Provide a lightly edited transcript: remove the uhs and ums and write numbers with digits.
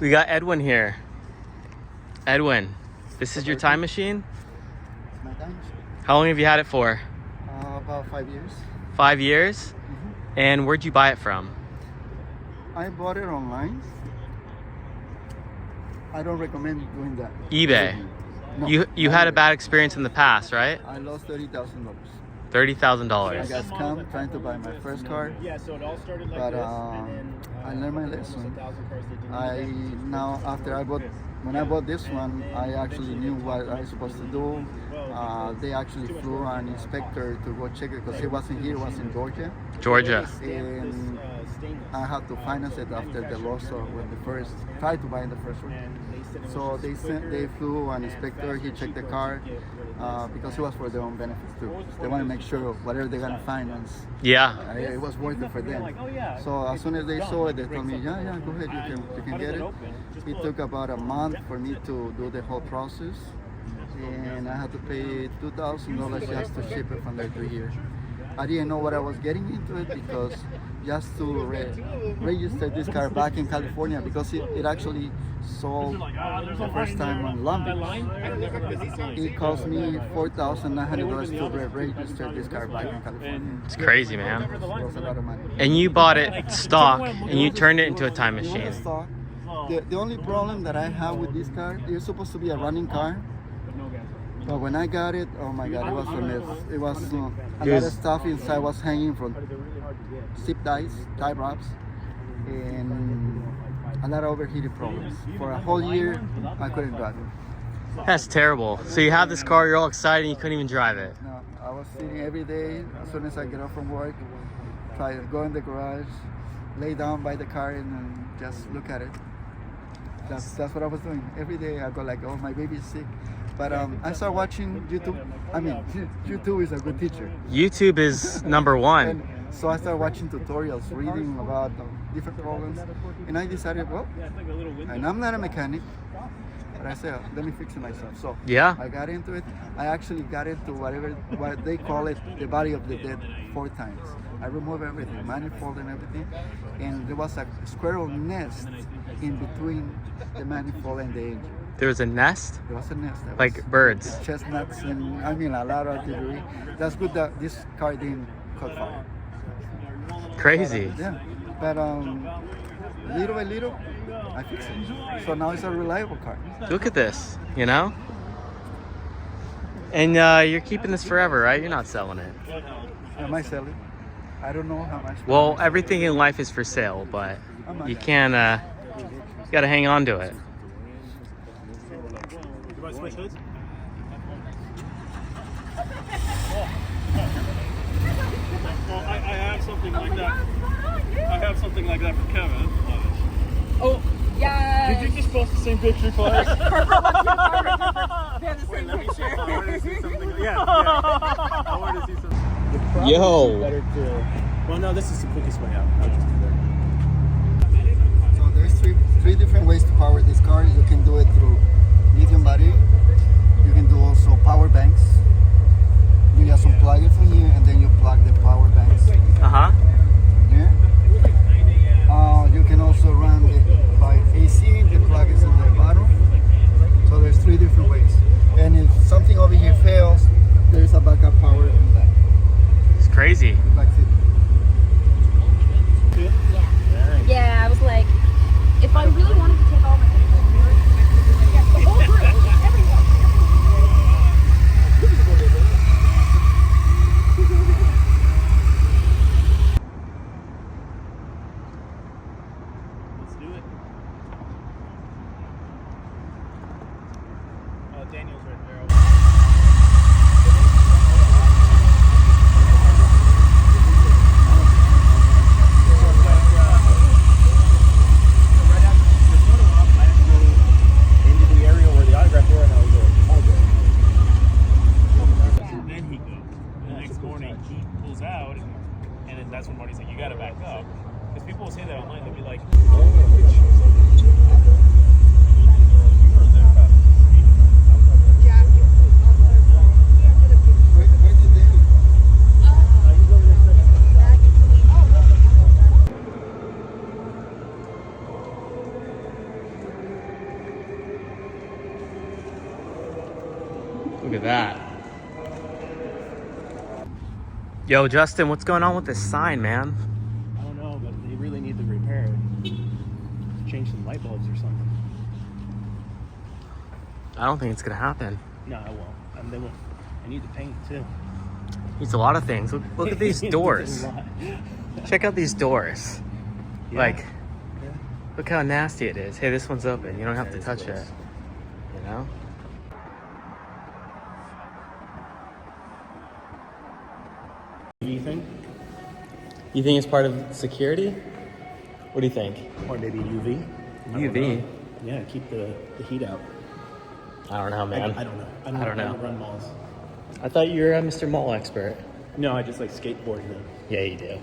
We got Edwin here. Edwin, this is your time machine? It's my time machine. How long have you had it for? About 5 years. 5 years? And where'd you buy it from? I bought it online. I don't recommend doing that. eBay. No, You had a bad experience in the past, right? I lost $30,000. I $30,000. got scammed trying to buy my first car. Yeah, so it all started like But this, and then I learned my lesson. 1,000 cars they didn't When I bought this one, I actually knew what I was supposed to do. They actually flew an inspector to go check it because he wasn't here, he was in Georgia. Georgia. And I had to finance it after the loss of when the first tried to buy the first one. So they flew an inspector. He checked the car because it was for their own benefits too. They want to make sure whatever they're gonna finance, Yeah. it was worth it for them. So as soon as they saw it, they told me, yeah, go ahead, you can get it. It took about a month for me to do the whole process, and I had to pay $2,000 just to ship it from there to here. I didn't know what I was getting into it because just to register this car back in California, because it actually sold the first time on Long Beach. It cost me $4,900 to register this car back in California. It's crazy, man. It was a lot of money. And you bought it stock and you turned it into a time machine. The only problem that I have with this car, it's supposed to be a running car. But when I got it, oh my God, it was a mess. It was a lot of stuff inside was hanging from zip ties, tie wraps, and a lot of overheating problems. For a whole year, I couldn't drive it. That's terrible. So you have this car, you're all excited, and you couldn't even drive it. No, I was sitting every day. As soon as I get off from work, try to go in the garage, lay down by the car, and then just look at it. That's what I was doing. Every day I go like, oh, my baby's sick. But I started watching YouTube. I mean, YouTube is a good teacher. YouTube is number one. And so I started watching tutorials, reading about different problems. And I decided, well, and I'm not a mechanic, but I said, let me fix it myself. So Yeah. I got into it. I actually got into what they call it, the body of the dead 4 times. I removed everything, manifold and everything. And there was a squirrel nest in between the manifold and the engine. There was a nest? There was a nest. Like birds. Chestnuts and I mean a lot of debris. That's good that this car didn't caught fire. Crazy. Yeah, but little by little, I fixed it. So now it's a reliable car. Look at this, you know? And you're keeping this forever, right? You're not selling it. I might sell it. I don't know how much. Well, everything in life is for sale, but you can't, you gotta hang on to it. switch hoods? Well, I have something like that. I have something like that for Kevin. Oh, yeah. Did you just post the same picture for us? Wait, let me share. I wanted to see something. Yeah. I wanted to see something. Yo. Better to, well, no, this is the quickest way out. I'll just do that. So there's three different ways to power this car. You can do it through lithium battery. You can do also power banks. You just unplug it from here and then you plug the power banks Uh-huh. here. You can also run it by AC. The plug is in the bottom. So there's 3 different ways. And if something over here fails, there's a backup power in the back. It's crazy. Yeah, I was like, if I really wanted to take all my the whole group, everybody. Look at that. Yo, Justin, what's going on with this sign, man? I don't know, but they really need to repair it. Change some light bulbs or something. I don't think it's gonna happen. No, I won't. And then I need to paint too. It's a lot of things. Look at these doors. Check out these doors. Yeah. Like, look how nasty it is. Hey, this one's open. You don't have to touch it. You know? You think? You think it's part of security? What do you think? Or maybe UV? UV? Yeah, keep the heat out. I don't know, man. I don't know. I don't know. run malls. I thought you were a Mr. Mall expert. No, I just like skateboarding them. Yeah, you do.